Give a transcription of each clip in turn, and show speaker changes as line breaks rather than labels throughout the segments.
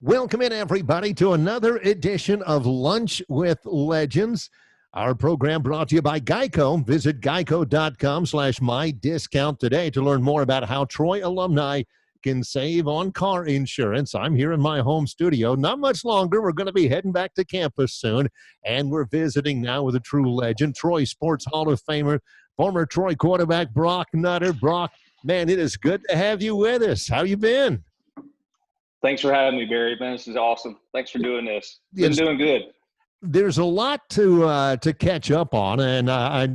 Welcome in, everybody, to another edition of Lunch with Legends. Our program brought to you by Geico. Visit geico.com/mydiscount today to learn more about how Troy alumni can save on car insurance. I'm here in my home studio. Not much longer. We're going to be heading back to campus soon, and we're visiting now with a true legend, Troy Sports Hall of Famer, former Troy quarterback Brock Nutter. Brock, man, it is good to have you with us. How you been?
Thanks for having me, Barry. Man, this is awesome. Thanks for doing this. Been
It's
doing good.
There's a lot to catch up on, and I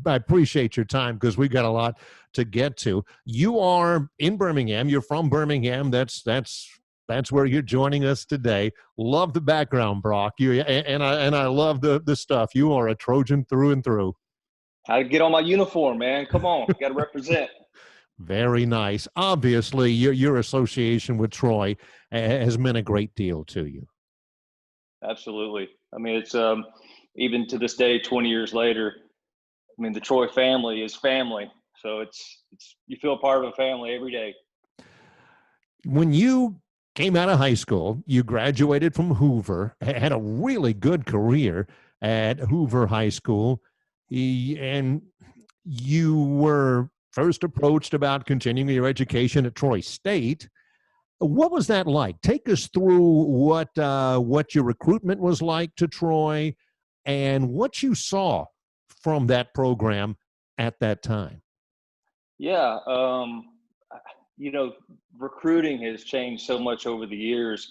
appreciate your time because we've got a lot to get to. You are in Birmingham. You're from Birmingham. That's where you're joining us today. Love the background, Brock. I love the stuff. You are a Trojan through and through.
How to get on my uniform, man. Come on. Got to represent.
Very nice. Obviously, your association with Troy has meant a great deal to you.
Absolutely. I mean, it's even to this day, 20 years later, I mean, the Troy family is family. So it's you feel part of a family every day.
When you came out of high school, you graduated from Hoover, had a really good career at Hoover High School, and you were first approached about continuing your education at Troy State. What was that like? Take us through what your recruitment was like to Troy and what you saw from that program at that time.
Yeah. Recruiting has changed so much over the years.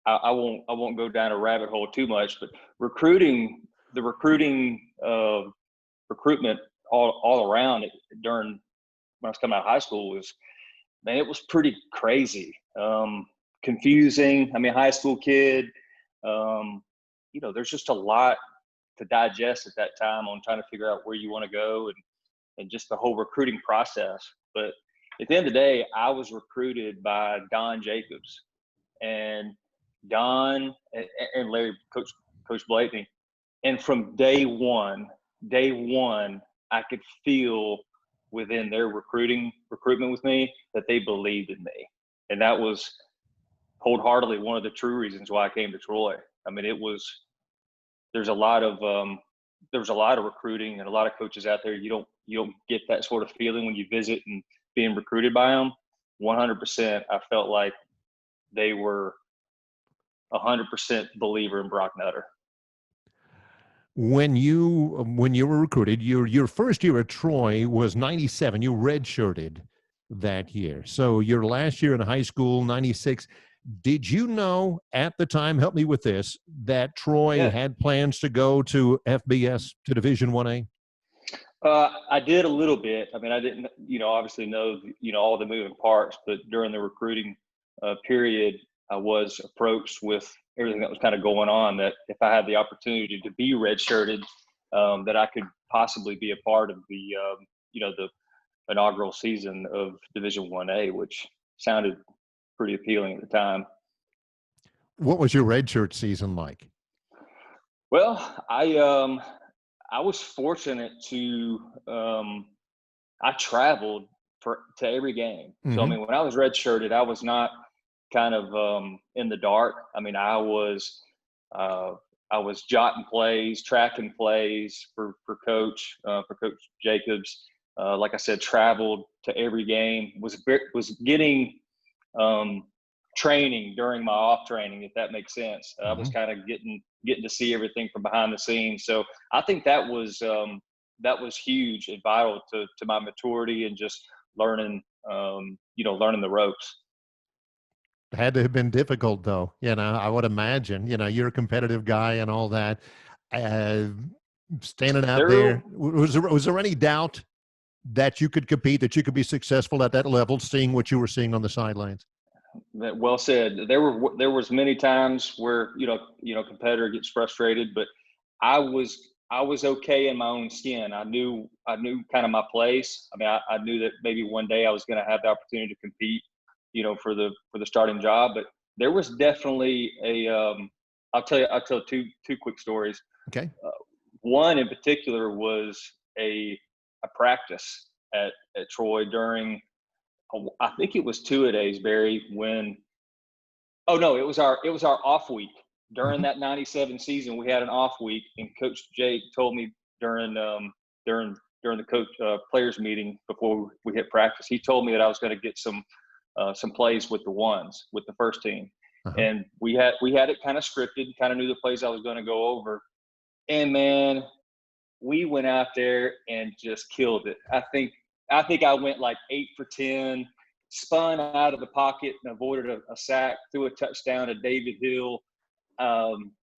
I won't go down a rabbit hole too much, but the recruitment all around it during when I was coming out of high school it was pretty crazy, confusing. I mean, high school kid, there's just a lot to digest at that time on trying to figure out where you want to go and just the whole recruiting process. But at the end of the day, I was recruited by Don Jacobs, and Don and Larry, Coach Blakeney. And from day one, I could feel within their recruitment with me that they believed in me. And that was wholeheartedly one of the true reasons why I came to Troy. I mean, there's a lot of recruiting and a lot of coaches out there. You don't get that sort of feeling when you visit and being recruited by them. 100%, I felt like they were 100% believer in Brock Nutter.
When you were recruited, your first year at Troy was 97. You redshirted that year. So your last year in high school, 96. Did you know at the time, help me with this, that Troy had plans to go to FBS, to Division 1A?
I did a little bit. I mean, I didn't, obviously know, all the moving parts, but during the recruiting period, I was approached with everything that was kind of going on, that if I had the opportunity to be redshirted, that I could possibly be a part of the inaugural season of Division 1A, which sounded pretty appealing at the time.
What was your redshirt season like?
Well, I was fortunate to I traveled to every game. Mm-hmm. So I mean, when I was redshirted, I was not kind of in the dark. I mean, I was jotting plays, tracking plays for Coach Jacobs. Like I said, traveled to every game. Was getting training during my off training, if that makes sense. I was kind of getting to see everything from behind the scenes. So I think that was huge and vital to my maturity and just learning the ropes.
Had to have been difficult, though. I would imagine. You're a competitive guy and all that. Standing out there, was there any doubt that you could compete, that you could be successful at that level, seeing what you were seeing on the sidelines?
Well said. There was many times where competitor gets frustrated, but I was okay in my own skin. I knew kind of my place. I mean, I knew that maybe one day I was going to have the opportunity to compete, for the starting job. But there was definitely I'll tell two quick stories.
Okay.
One in particular was a practice at Troy during, I think it was 2-a-days, Barry, when Oh no, it was our off week during that '97 season. We had an off week, and Coach Jake told me during during the coach players meeting before we hit practice. He told me that I was going to get some plays with the ones with the first team,
Uh-huh.
and we had it kind of scripted, kind of knew the plays I was going to go over, and man, we went out there and just killed it. I think I went like 8 for 10, spun out of the pocket and avoided a sack, threw a touchdown to David Hill.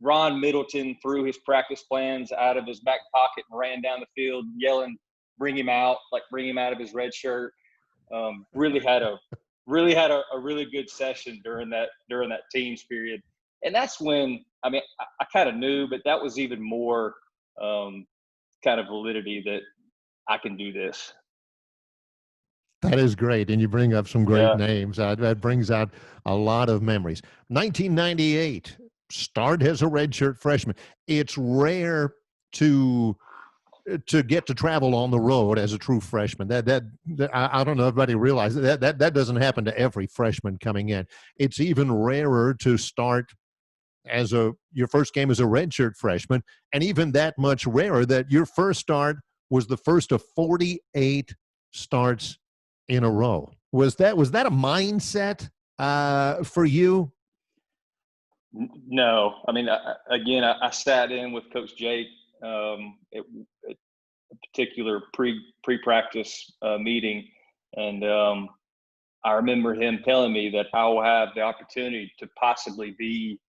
Ron Middleton threw his practice plans out of his back pocket and ran down the field yelling, "Bring him out!" Like bring him out of his red shirt. Really had a really good session during that teams period, and that's when I kind of knew, but that was even more kind of validity that I can do this.
That is great. And you bring up some great
Yeah.
names. That brings out a lot of memories. 1998, start as a redshirt freshman. It's rare to get to travel on the road as a true freshman. I don't know if everybody realizes that doesn't happen to every freshman coming in. It's even rarer to start as your first game as a redshirt freshman, and even that much rarer that your first start was the first of 48 starts in a row. Was that a mindset for you?
No, again, I sat in with Coach Jake at a particular pre practice meeting, and I remember him telling me that I will have the opportunity to possibly be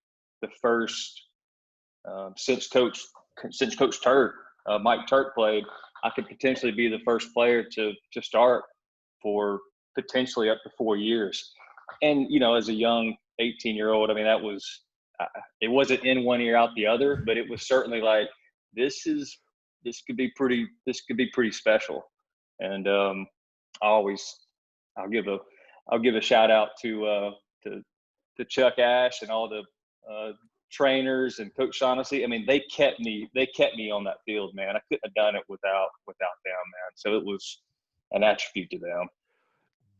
the first since Coach Turk, Mike Turk played. I could potentially be the first player to start for potentially up to 4 years. And as a young 18-year-old, that was it wasn't in one ear out the other, but it was certainly like this could be pretty special. And I always I'll give a shout out to Chuck Ash and all the trainers and Coach Shaughnessy. They kept me on that field, man. I couldn't have done it without them, man. So it was an attribute to them.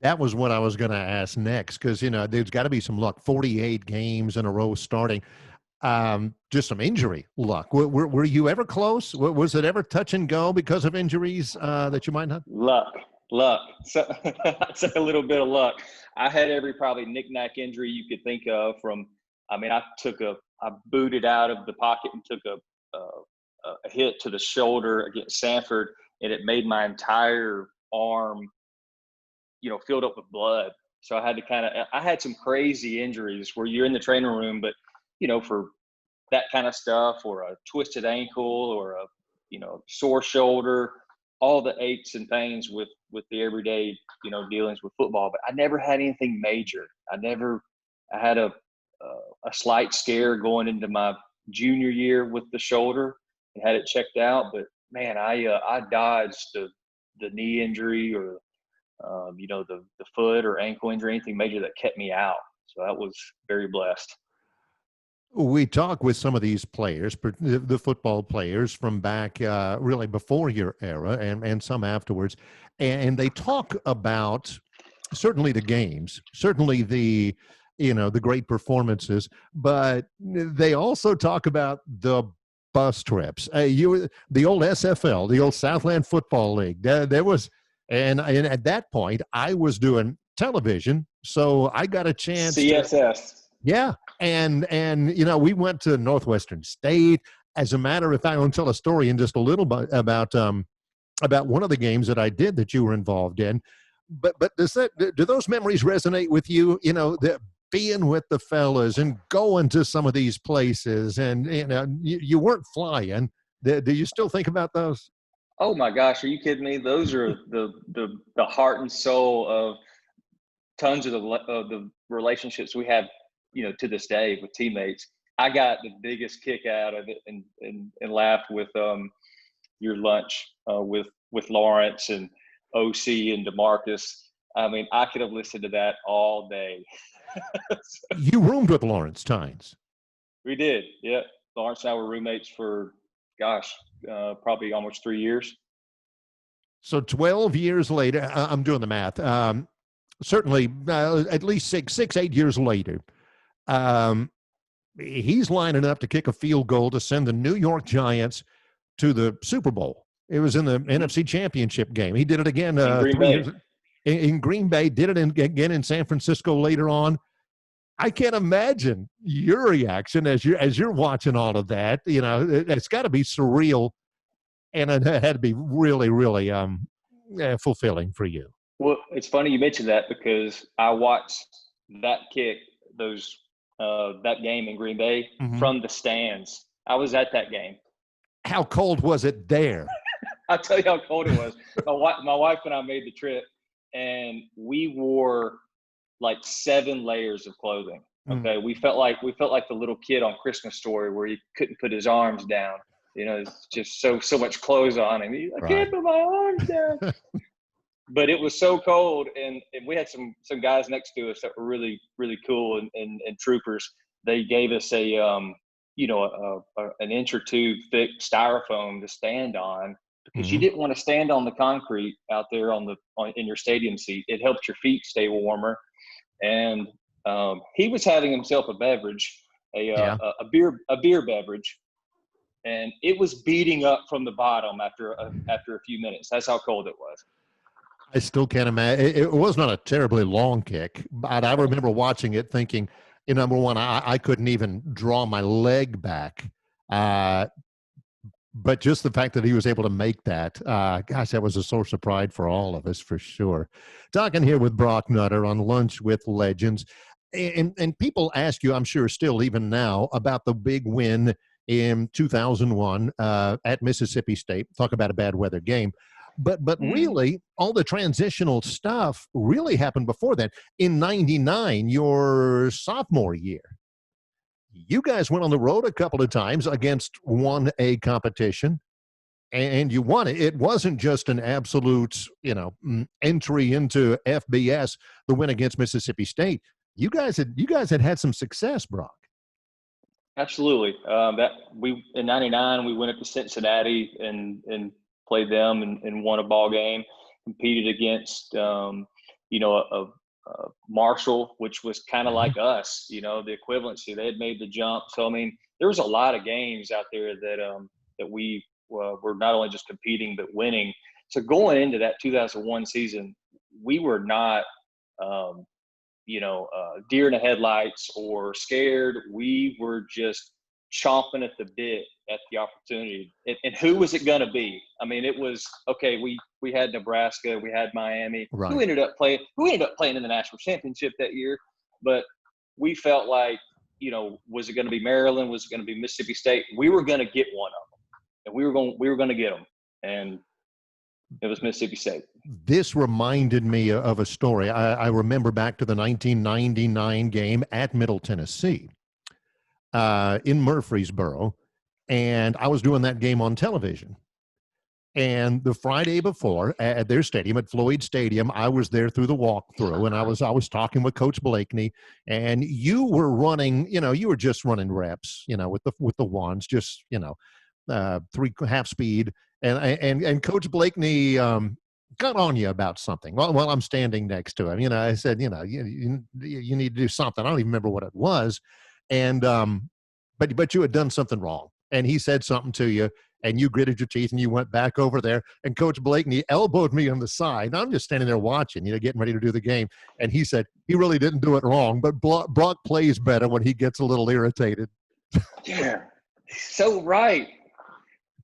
That was what I was going to ask next, because there's got to be some luck. 48 games in a row starting. Just some injury luck. Were you ever close? Was it ever touch and go because of injuries that you might not?
Luck. So I'd say a little bit of luck. I had every probably knick-knack injury you could think of. I booted out of the pocket and took a hit to the shoulder against Sanford, and it made my entire arm, filled up with blood. So I had some crazy injuries where you're in the training room, but for that kind of stuff, or a twisted ankle, or a sore shoulder, all the aches and pains with the everyday dealings with football. But I never had anything major. I had a slight scare going into my junior year with the shoulder and had it checked out. But man, I dodged the knee injury, or the foot or ankle injury, anything major that kept me out. So that was very blessed.
We talk with some of these players, the football players from back really before your era, and some afterwards, and they talk about certainly the games, certainly the great performances, but they also talk about the bus trips. The old SFL, the old Southland Football League. There was, and at that point, I was doing television, so I got a chance to.
CSS.
Yeah. And we went to Northwestern State. As a matter of fact, I'll tell a story in just a little bit about one of the games that I did that you were involved in. But do those memories resonate with you? The being with the fellas and going to some of these places, and you weren't flying. Do you still think about those?
Oh my gosh, are you kidding me? Those are the heart and soul of tons of the relationships we have, to this day with teammates. I got the biggest kick out of it, and laughed with your lunch with Lawrence and OC and DeMarcus. I could have listened to that all day.
You roomed with Lawrence Tynes.
We did, yeah. Lawrence and I were roommates for, gosh, probably almost 3 years.
So 12 years later, I'm doing the math. Certainly, at least 8 years later, Um, he's lining up to kick a field goal to send the New York Giants to the Super Bowl. It was in the NFC Championship game. He did it again
in Green
3 years
Bay.
in Green Bay, did it again in San Francisco later on. I can't imagine your reaction as you're watching all of that. You know, it's got to be surreal, and it had to be really, really fulfilling for you.
Well, it's funny you mentioned that because I watched that kick, those that game in Green Bay
Mm-hmm.
from the stands. I was at that game.
How cold was it there?
I'll tell you how cold it was. My wife and I made the trip, and we wore like 7 layers of clothing. Okay, we felt like the little kid on Christmas Story where he couldn't put his arms down. You know, it's just so much clothes on him. I can't put my arms down. But it was so cold, and we had some guys next to us that were really, really cool and troopers. They gave us an inch or two thick styrofoam to stand on because you didn't want to stand on the concrete out there in your stadium seat. It helped your feet stay warmer. And he was having himself a beverage, a beer beverage, and it was beating up from the bottom after a few minutes. That's how cold it was.
I still can't imagine. It was not a terribly long kick, but I remember watching it thinking, number one, I couldn't even draw my leg back. But just the fact that he was able to make that, gosh, that was a source of pride for all of us, for sure. Talking here with Brock Nutter on Lunch with Legends. And people ask you, I'm sure still even now, about the big win in 2001 at Mississippi State. Talk about a bad weather game. But really, all the transitional stuff really happened before that. In 99, your sophomore year, you guys went on the road a couple of times against 1A competition, and you won it. It wasn't just an absolute, entry into FBS, the win against Mississippi State. You guys had some success, Brock.
Absolutely. In '99 we went up to Cincinnati and played them and won a ball game. Competed against Marshall, which was kind of like us, the equivalency. They had made the jump. So I mean, there was a lot of games out there that we were not only just competing but winning. So going into that 2001 season, we were not deer in the headlights or scared. We were just chomping at the bit at the opportunity. And who was it going to be? I mean, it was, okay, we had Nebraska, we had Miami,
right,
who ended up playing in the national championship that year. But we felt like, was it going to be Maryland? Was it going to be Mississippi State? We were going to get one of them, and we were going to get them. And it was Mississippi State.
This reminded me of a story. I remember back to the 1999 game at Middle Tennessee in Murfreesboro, and I was doing that game on television. And the Friday before at their stadium, at Floyd Stadium, I was there through the walkthrough, and I was talking with Coach Blakeney, and you were running, you were just running reps, with the wands, just 3 half speed, and Coach Blakeney got on you about something while I'm standing next to him. I said, you need to do something. I don't even remember what it was, and but you had done something wrong, and he said something to you. And you gritted your teeth and you went back over there. And Coach Blakeney elbowed me on the side. I'm just standing there watching, getting ready to do the game. And he said, he really didn't do it wrong, but Brock plays better when he gets a little irritated.
Yeah, he's so right.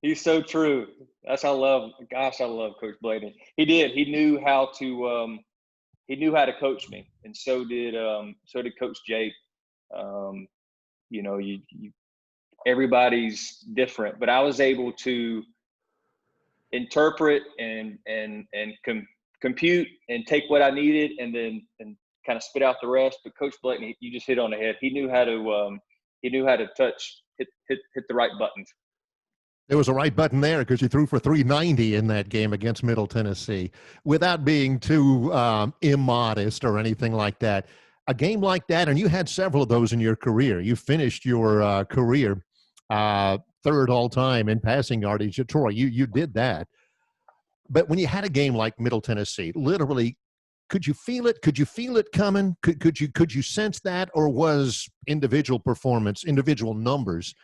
He's so true. I love Coach Blakeney. He did. He knew how to coach me. And so did Coach Jake. Everybody's different, but I was able to interpret and compute and take what I needed and kind of spit out the rest. But Coach Blakeney, you just hit on the head. He knew how to hit the right buttons.
There was a right button there because you threw for 390 in that game against Middle Tennessee without being too immodest or anything like that. A game like that, and you had several of those in your career. You finished your career third all time in passing yardage at Troy. You did that. But when you had a game like Middle Tennessee, literally could you feel it? Could you feel it coming? Could you sense that, or was individual performance, individual numbers,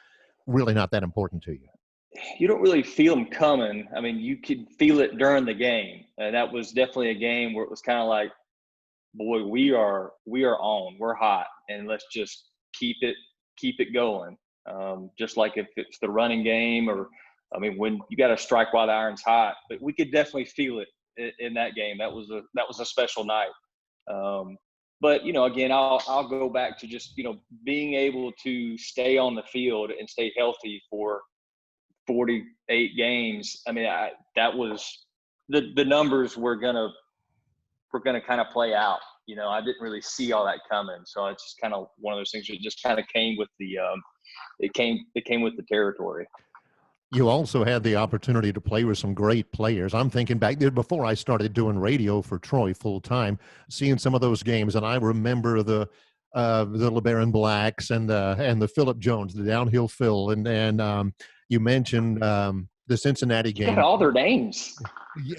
really not that important to you?
You don't really feel them coming. I mean, you could feel it during the game, and that was definitely a game where it was kind of like, boy, we are on, we're hot, and let's just keep it going. Just like if it's the running game, or I mean, when you got to strike while the iron's hot. But we could definitely feel it in that game. That was a special night. But again, I'll go back to just being able to stay on the field and stay healthy for 48 games. I mean, that was the numbers were gonna kind of play out. I didn't really see all that coming, so it's just kind of one of those things that just kind of came with the it came with the territory.
You also had the opportunity to play with some great players. I'm thinking back there before I started doing radio for Troy full time, seeing some of those games, and I remember the LeBaron Blacks and the Philip Jones, the downhill Phil, and you mentioned the Cincinnati
You got
game.
all their names.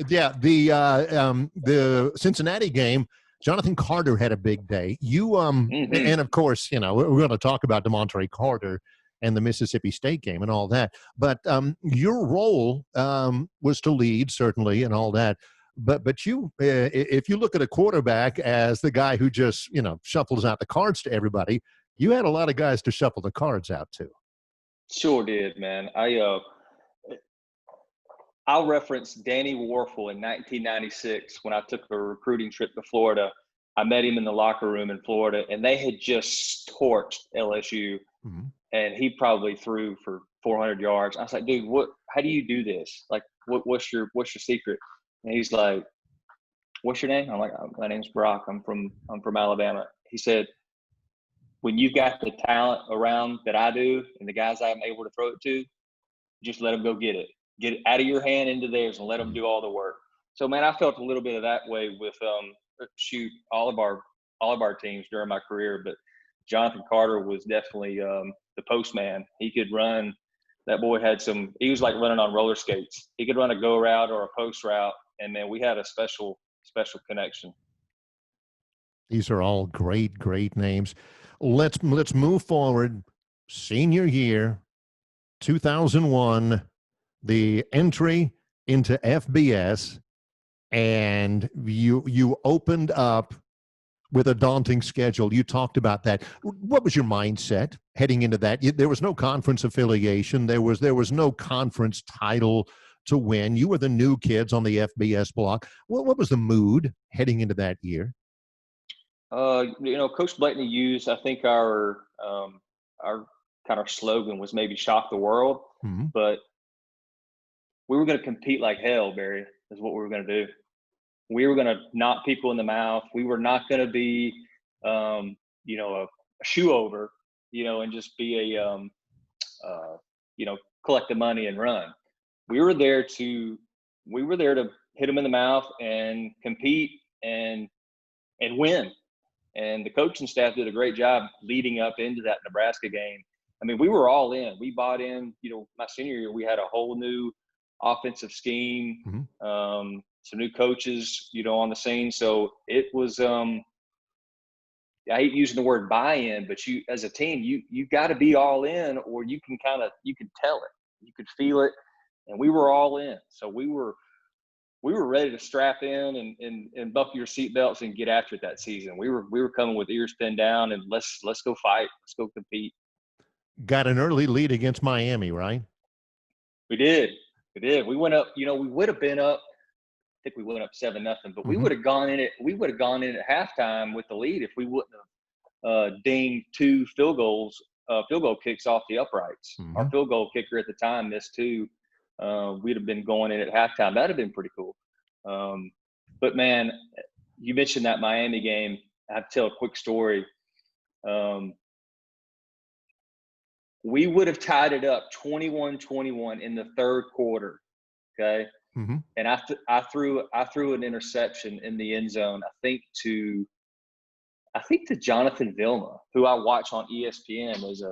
Yeah, the Cincinnati game. Jonathan Carter had a big day.
Mm-hmm.
And of course, we're going to talk about DeMontre Carter and the Mississippi State game and all that. But your role was to lead, certainly, and all that. But you, if you look at a quarterback as the guy who just shuffles out the cards to everybody, you had a lot of guys to shuffle the cards out to.
Sure did, man. I'll reference Danny Warfel in 1996 when I took a recruiting trip to Florida. I met him in the locker room in Florida, and they had just torched LSU,
Mm-hmm.
and he probably threw for 400 yards. I was like, dude, how do you do this? Like, what's your secret? And he's like, what's your name? I'm like, my name's Brock. I'm from Alabama. He said, when you've got the talent around that I do and the guys I'm able to throw it to, just let them go get it. Get it out of your hand into theirs and let them do all the work. So, man, I felt a little bit of that way with all of our teams during my career. But Jonathan Carter was definitely the postman. He could run. That boy had he was like running on roller skates. He could run a go route or a post route, and man, we had a special connection.
These are all great, great names. Let's move forward. Senior year, 2001, the entry into FBS, and you opened up with a daunting schedule. You talked about that. What was your mindset heading into that? There was no conference affiliation. There was no conference title to win. You were the new kids on the FBS block. What was the mood heading into that year?
Coach Blatney used, I think our kind of slogan was maybe shock the world,
Mm-hmm.
but we were going to compete like hell, Barry, is what we were going to do. We were going to knock people in the mouth. We were not going to be, a shoe over, and just be collect the money and run. We were there to hit them in the mouth and compete and win. And the coaching staff did a great job leading up into that Nebraska game. I mean, we were all in. We bought in. My senior year, we had a whole new offensive scheme,
Mm-hmm.
some new coaches, on the scene. So it was. I hate using the word buy-in, but you, as a team, you got to be all in, or you can tell it, you could feel it, and we were all in. So we were ready to strap in and buckle your seatbelts and get after it that season. We were coming with ears pinned down, and let's go fight. Let's go compete.
Got an early lead against Miami, right?
We did. We went up. We would have been up. I think we went up 7-0, but we
Mm-hmm.
would have gone in it. We would have gone in at halftime with the lead if we wouldn't have dinged 2 field goal kicks off the uprights.
Mm-hmm.
Our field goal kicker at the time missed 2. We'd have been going in at halftime. That'd have been pretty cool. But man, you mentioned that Miami game. I have to tell a quick story. We would have tied it up 21-21 in the third quarter. Okay.
Mm-hmm.
And I threw an interception in the end zone. I think to Jonathan Vilma, who I watch on ESPN as a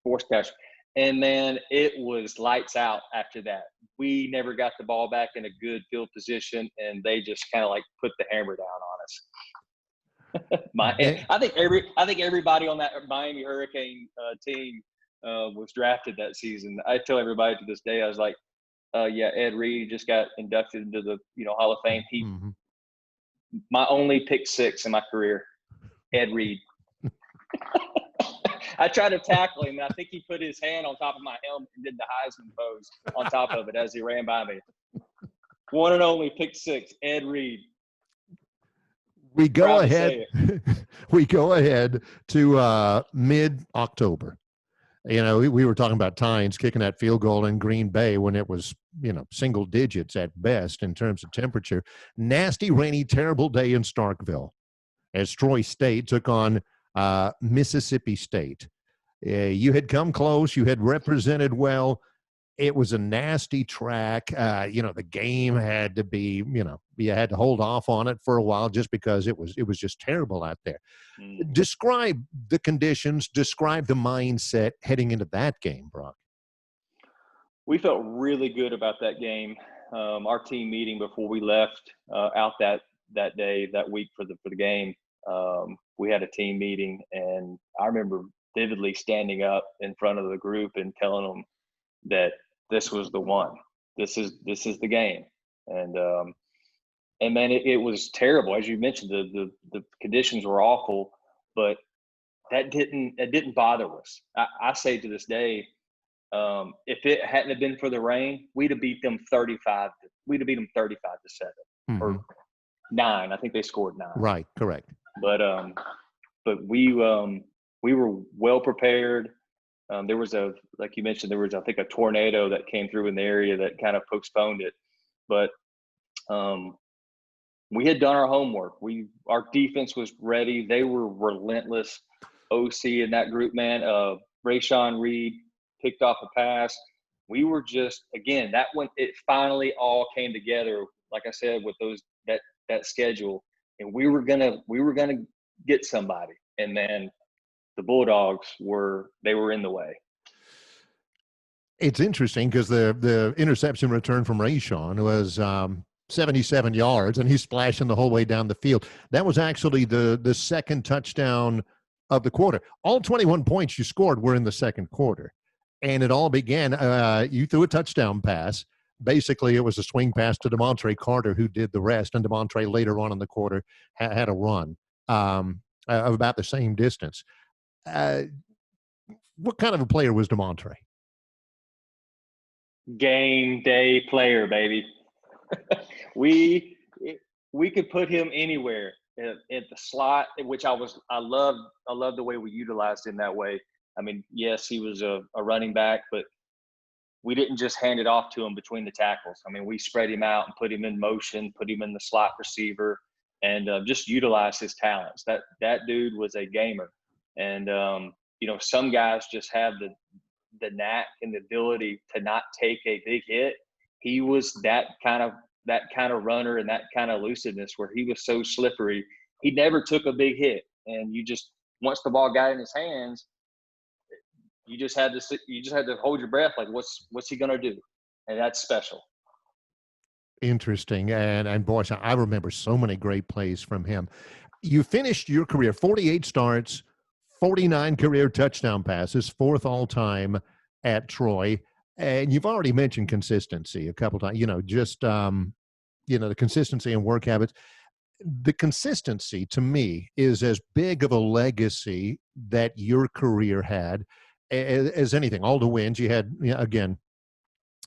sportscaster. And man, it was lights out after that. We never got the ball back in a good field position, and they just kind of like put the hammer down on us.
They-
I think everybody on that Miami Hurricane team was drafted that season. I tell everybody to this day, I was like, yeah, Ed Reed just got inducted into the Hall of Fame.
Mhm.
My only pick six in my career, Ed Reed. I tried to tackle him, and I think he put his hand on top of my helmet and did the Heisman pose on top of it as he ran by me. One and only pick six, Ed Reed.
We go
Proud to
ahead.
say
We go ahead to mid-October. We were talking about Tynes kicking that field goal in Green Bay when it was, single digits at best in terms of temperature. Nasty, rainy, terrible day in Starkville as Troy State took on Mississippi State. You had come close. You had represented well. It was a nasty track. The game had to be, you had to hold off on it for a while just because it was just terrible out there.
Mm-hmm.
Describe the conditions, describe the mindset heading into that game, Brock.
We felt really good about that game. Our team meeting before we left out that day, that week for the game, we had a team meeting, and I remember vividly standing up in front of the group and telling them that this was the one. This is the game. And man, it was terrible. As you mentioned, the conditions were awful, but that didn't bother us. I say to this day, if it hadn't have been for the rain, we'd have beat them 35. We'd have beat them 35-7 or 9. I think they scored 9.
Right, correct.
But we were well prepared. There was like you mentioned, I think a tornado that came through in the area that kind of postponed it. But we had done our homework. Our defense was ready. They were relentless. OC in that group, man. Rayshawn Reed picked off a pass. We were just, again, that one, it finally all came together. Like I said, with that schedule, and we were gonna get somebody. And then the Bulldogs were in the way.
It's interesting because the interception return from Rayshawn was 77 yards, and he's splashing the whole way down the field. That was actually the second touchdown of the quarter. All 21 points you scored were in the second quarter. And it all began, you threw a touchdown pass. Basically, it was a swing pass to DeMontre Carter, who did the rest. And DeMontre later on in the quarter had a run of about the same distance. What kind of a player was DeMontre?
Game day player, baby. we could put him anywhere at the slot, which I loved the way we utilized him that way. I mean, yes, he was a running back, but we didn't just hand it off to him between the tackles. I mean, we spread him out and put him in motion, put him in the slot receiver, and just utilize his talents. That dude was a gamer. And, some guys just have the knack and the ability to not take a big hit. He was that kind of runner and that kind of elusiveness where he was so slippery. He never took a big hit. And once the ball got in his hands, you just had to hold your breath. Like, what's he going to do? And that's special.
Interesting. And boy, I remember so many great plays from him. You finished your career, 48 starts, 49 career touchdown passes, 4th all time at Troy. And you've already mentioned consistency a couple times, the consistency and work habits. The consistency to me is as big of a legacy that your career had as anything. All the wins you had, again,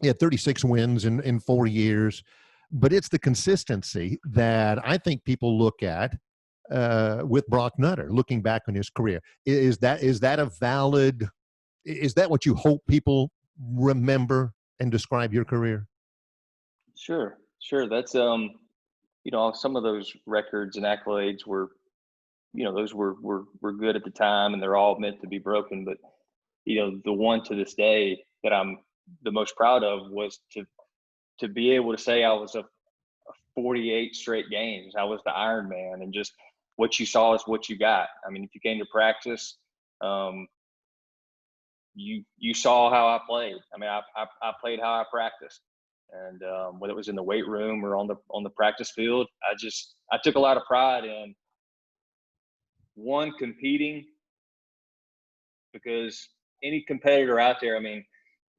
you had 36 wins in 4 years, but it's the consistency that I think people look at with Brock Nutter, looking back on his career. Is that what you hope people remember and describe your career?
Sure. That's, some of those records and accolades were, those were good at the time, and they're all meant to be broken. But, the one to this day that I'm the most proud of was to be able to say I was a 48 straight games. I was the Iron Man, and just what you saw is what you got. I mean, if you came to practice, you saw how I played. I mean, I played how I practiced, and whether it was in the weight room or on the practice field, I took a lot of pride in one, competing, because any competitor out there, I mean,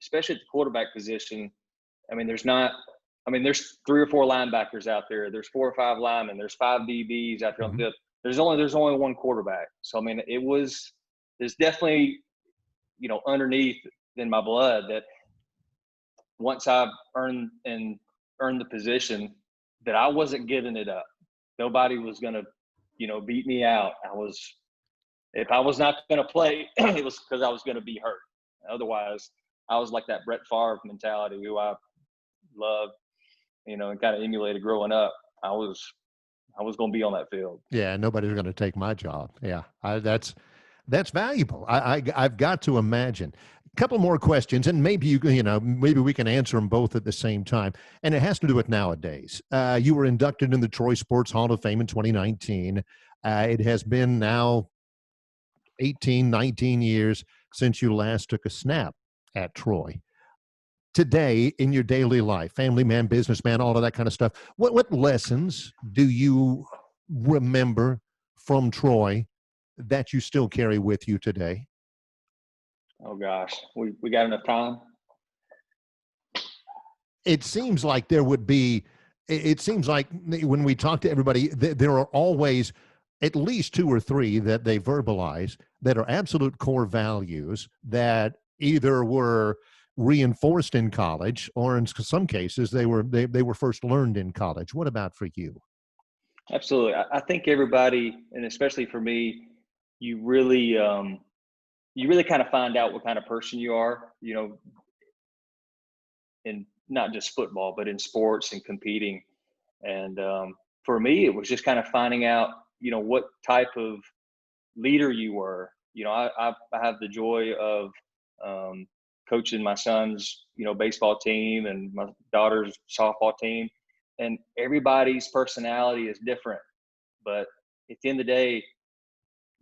especially at the quarterback position, I mean, there's 3 or 4 linebackers out there. There's 4 or 5 linemen. There's 5 DBs out there on the field. There's only one quarterback. So I mean, there's definitely, underneath in my blood that once I've earned the position, that I wasn't giving it up. Nobody was gonna, beat me out. If I was not gonna play, it was because I was gonna be hurt. Otherwise, I was like that Brett Favre mentality, who I loved, and kind of emulated growing up. I was going to be on that field.
Yeah, nobody's going to take my job. Yeah, that's valuable. I've got to imagine. A couple more questions, and maybe maybe we can answer them both at the same time. And it has to do with nowadays. You were inducted in the Troy Sports Hall of Fame in 2019. It has been now 18, 19 years since you last took a snap at Troy. Today, in your daily life, family man, businessman, all of that kind of stuff, what lessons do you remember from Troy that you still carry with you today?
Oh gosh, we got enough time?
It seems like there would be. It seems like when we talk to everybody, there are always at least 2 or 3 that they verbalize that are absolute core values that either were reinforced in college, or in some cases they were first learned in college. What about for you?
Absolutely. I think everybody, and especially for me, you really kind of find out what kind of person you are, in not just football, but in sports and competing. And for me, it was just kind of finding out, what type of leader you were. I have the joy of coaching my son's, baseball team and my daughter's softball team, and everybody's personality is different. But at the end of the day,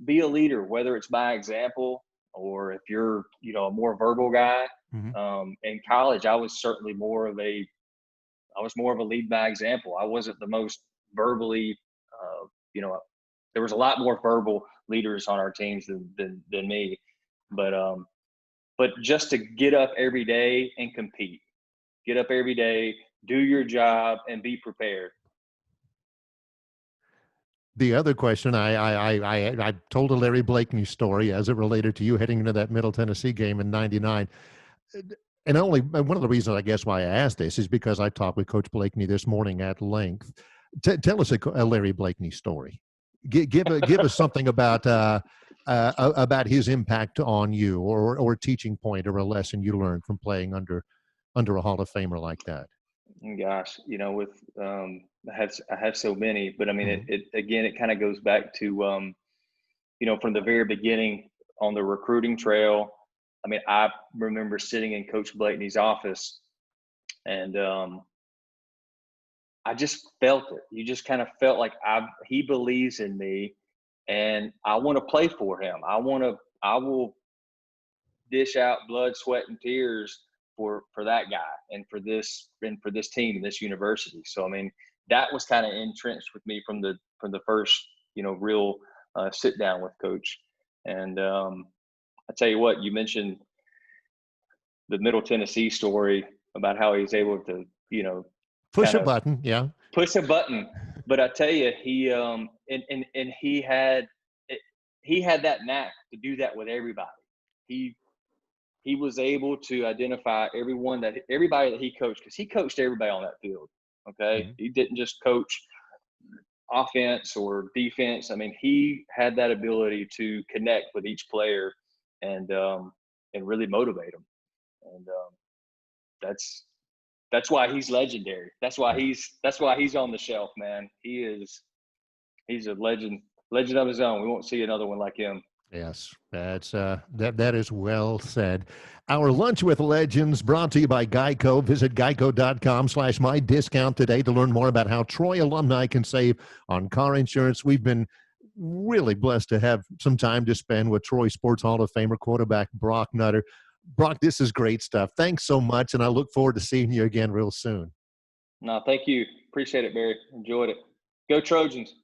be a leader, whether it's by example or if you're, a more verbal guy. In college, I was certainly more of a lead by example. I wasn't the most verbally, there was a lot more verbal leaders on our teams than me. But just to get up every day and compete, get up every day, do your job, and be prepared.
The other question, I told a Larry Blakeney story as it related to you heading into that Middle Tennessee game in '99. And only one of the reasons, I guess, why I asked this is because I talked with Coach Blakeney this morning at length. Tell us a Larry Blakeney story. Give us something about his impact on you, or a teaching point or a lesson you learned from playing under a Hall of Famer like that.
Gosh, with I have so many, but I mean, it kind of goes back to from the very beginning on the recruiting trail. I mean, I remember sitting in Coach Blakeney's office, and I just felt it. You just kind of felt like he believes in me, and I want to play for him. I will dish out blood, sweat, and tears for that guy and for this team and this university. So I mean, that was kind of entrenched with me from the first real sit down with Coach. And I tell you what, you mentioned the Middle Tennessee story about how he was able to
push a button.
Push a button. But I tell you, he and he had that knack to do that with everybody. He was able to identify everybody that he coached, because he coached everybody on that field. Okay. He didn't just coach offense or defense. I mean, he had that ability to connect with each player and really motivate them. And that's why he's legendary. That's why he's on the shelf, man. He's a legend of his own. We won't see another one like him.
Yes, that's that is well said. Our Lunch with Legends brought to you by Geico. Visit geico.com/mydiscount today to learn more about how Troy alumni can save on car insurance. We've been really blessed to have some time to spend with Troy Sports Hall of Famer quarterback Brock Nutter. Brock, this is great stuff. Thanks so much, and I look forward to seeing you again real soon.
No, thank you. Appreciate it, Barry. Enjoyed it. Go Trojans.